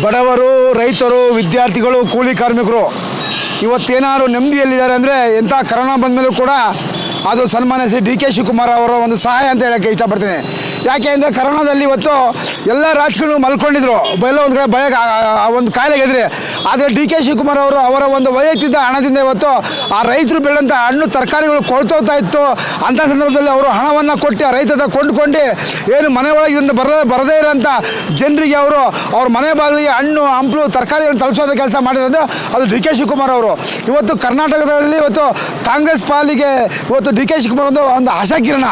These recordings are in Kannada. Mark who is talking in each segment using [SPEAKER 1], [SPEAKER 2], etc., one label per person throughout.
[SPEAKER 1] ಬಡವರು, ರೈತರು, ವಿದ್ಯಾರ್ಥಿಗಳು, ಕೂಲಿ ಕಾರ್ಮಿಕರು ಇವತ್ತೇನಾದ್ರು ನೆಮ್ಮದಿಯಲ್ಲಿದ್ದಾರೆ ಅಂದರೆ ಎಂಥ ಕರೋನಾ ಬಂದ ಮೇಲೂ ಕೂಡ ಅದು ಸನ್ಮಾನ್ಯ ಶ್ರೀ ಡಿ ಕೆ ಶಿವಕುಮಾರ್ ಅವರ ಒಂದು ಸಹಾಯ ಅಂತ ಹೇಳೋಕ್ಕೆ ಇಷ್ಟಪಡ್ತೀನಿ. ಯಾಕೆ ಅಂದರೆ ಕರೋನಾದಲ್ಲಿ ಇವತ್ತು ಎಲ್ಲ ರಾಜಕಾರಣಿಗಳು ಮಲ್ಕೊಂಡಿದ್ರು, ಎಲ್ಲ ಒಂದು ಕಡೆ ಭಯ ಒಂದು ಕಾಯಿಲೆಗೆದ್ರಿ. ಆದರೆ ಡಿ ಕೆ ಶಿವಕುಮಾರ್ ಅವರು ಅವರ ಒಂದು ವೈಯಕ್ತಿಕ ಹಣದಿಂದ ಇವತ್ತು ಆ ರೈತರು ಬೆಳೆದಂಥ ಹಣ್ಣು ತರಕಾರಿಗಳು ಕೊಳ್ತೋಗ್ತಾ ಇತ್ತು. ಅಂಥ ಸಂದರ್ಭದಲ್ಲಿ ಅವರು ಹಣವನ್ನು ಕೊಟ್ಟು ಆ ರೈತರ ಕೊಂಡುಕೊಂಡು ಏನು ಮನೆ ಒಳಗೆ ಇದರಿಂದ ಬರದೇ ಇರೋಂಥ ಜನರಿಗೆ ಅವ್ರ ಮನೆ ಬಾಗಿಲಿಗೆ ಹಣ್ಣು ಹಂಪಲು ತರಕಾರಿಗಳನ್ನು ತಲುಪಿಸೋದ ಕೆಲಸ ಮಾಡಿರೋದು ಅದು ಡಿ ಕೆ ಶಿವಕುಮಾರ್ ಅವರು. ಇವತ್ತು ಕರ್ನಾಟಕದಲ್ಲಿ ಇವತ್ತು ಕಾಂಗ್ರೆಸ್ ಪಾಲಿಗೆ ಇವತ್ತು ಡಿ ಕೆ ಶಿವಕುಮಾರ್ ಒಂದು ಆಶಾಕಿರಣ.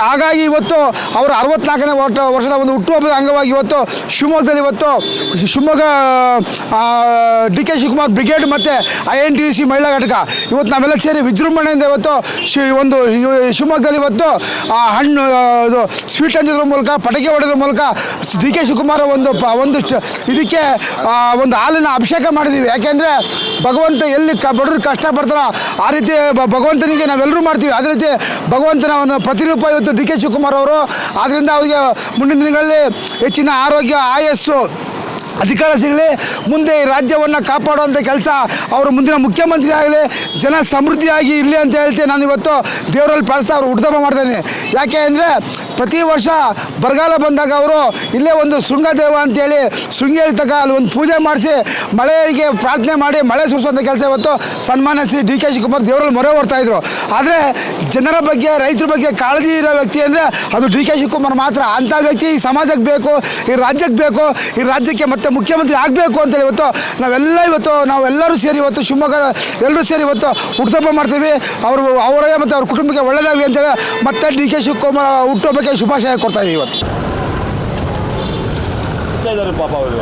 [SPEAKER 1] ಹಾಗಾಗಿ ಇವತ್ತು ಅವರು 64ನೇ ವರ್ಷದ ಒಂದು ಹುಟ್ಟುಹಬ್ಬದ ಅಂಗವಾಗಿ ಇವತ್ತು ಶಿವಮೊಗ್ಗದಲ್ಲಿ Shivamogga D K Shivakumar brigade ಮತ್ತು INTUC ಮಹಿಳಾ ಘಟಕ ಇವತ್ತು ನಾವೆಲ್ಲ ಸೇರಿ ವಿಜೃಂಭಣೆಯಿಂದ ಇವತ್ತು ಶಿವಮೊಗ್ಗದಲ್ಲಿ ಇವತ್ತು ಹಣ್ಣು ಸ್ವೀಟ್ ಹಂಚೋದ್ರ ಮೂಲಕ, ಪಟಾಕಿ ಹೊಡೆಯೋದ್ರ ಮೂಲಕ ಡಿ ಕೆ ಶಿವಕುಮಾರ್ ಇದಕ್ಕೆ ಒಂದು ಹಾಲಿನ ಅಭಿಷೇಕ ಮಾಡಿದ್ದೀವಿ. ಯಾಕೆಂದರೆ ಭಗವಂತ ಎಲ್ಲಿ ಬಡವರು ಕಷ್ಟಪಡ್ತಾರೋ ಆ ರೀತಿ ಭಗವಂತನಿಗೆ ನಾವೆಲ್ಲರೂ ಮಾಡ್ತೀವಿ. ಅದೇ ರೀತಿ ಭಗವಂತನ ಒಂದು ಪ್ರತಿರೂಪ ಇವತ್ತು ಡಿ ಕೆ ಶಿವಕುಮಾರ್ ಅವರು. ಆದ್ದರಿಂದ ಅವರಿಗೆ ಮುಂದಿನ ದಿನಗಳಲ್ಲಿ ಹೆಚ್ಚಿನ ಆರೋಗ್ಯ, ಆಯಸ್ಸು, ಅಧಿಕಾರ ಸಿಗಲಿ, ಮುಂದೆ ಈ ರಾಜ್ಯವನ್ನು ಕಾಪಾಡುವಂಥ ಕೆಲಸ ಅವರು ಮುಂದಿನ ಮುಖ್ಯಮಂತ್ರಿ ಆಗಲಿ, ಜನ ಸಮೃದ್ಧಿಯಾಗಿ ಇರಲಿ ಅಂತ ಹೇಳ್ತೀನಿ. ನಾನು ಇವತ್ತು ದೇವರಲ್ಲಿ ಪ್ರಾರ್ಥಿಸಿ ಅವರು ಹುಟ್ಟುಹಬ್ಬ ಮಾಡ್ತಾಯಿದ್ದೀನಿ. ಯಾಕೆ ಅಂದರೆ ಪ್ರತಿ ವರ್ಷ ಬರಗಾಲ ಬಂದಾಗ ಅವರು ಇಲ್ಲೇ ಒಂದು ಶೃಂಗದೇವ ಅಂತೇಳಿ ಶೃಂಗೇರಿ ತಗ ಅಲ್ಲಿ ಒಂದು ಪೂಜೆ ಮಾಡಿಸಿ ಮಳೆಗೆ ಪ್ರಾರ್ಥನೆ ಮಾಡಿ ಮಳೆ ಸುರಿಸುವಂಥ ಕೆಲಸ ಇವತ್ತು ಸನ್ಮಾನ್ಯ ಶ್ರೀ ಡಿ ಕೆ ಶಿವಕುಮಾರ್ ದೇವರಲ್ಲಿ ಮೊರೆ ಹೊರ್ತಾಯಿದ್ರು. ಆದರೆ ಜನರ ಬಗ್ಗೆ, ರೈತರ ಬಗ್ಗೆ ಕಾಳಜಿ ಇರೋ ವ್ಯಕ್ತಿ ಅಂದರೆ ಅದು ಡಿ ಕೆ ಶಿವಕುಮಾರ್ ಮಾತ್ರ. ಅಂಥ ವ್ಯಕ್ತಿ ಈ ಸಮಾಜಕ್ಕೆ ಬೇಕು, ಈ ರಾಜ್ಯಕ್ಕೆ ಬೇಕು, ಈ ರಾಜ್ಯಕ್ಕೆ ಮತ್ತೆ ಮುಖ್ಯಮಂತ್ರಿ ಆಗಬೇಕು ಅಂತೇಳಿ ನಾವೆಲ್ಲರೂ ಸೇರಿ ಇವತ್ತು ಶಿವಮೊಗ್ಗ ಎಲ್ಲರೂ ಸೇರಿ ಇವತ್ತು ಹುಟ್ಟುಹಬ್ಬ ಮಾಡ್ತೀವಿ. ಅವರಿಗೆ ಮತ್ತು ಅವ್ರ ಕುಟುಂಬಕ್ಕೆ ಒಳ್ಳೆಯದಾಗಲಿ ಅಂತೇಳಿ ಮತ್ತೆ ಡಿ ಕೆ ಶಿವಕುಮಾರ್ ಹುಟ್ಟುಹಬ್ಬಕ್ಕೆ ಶುಭಾಶಯ ಕೊಡ್ತಾ ಇದ್ದೀವಿ ಇವತ್ತು.
[SPEAKER 2] ಪಾಪ ಅವರು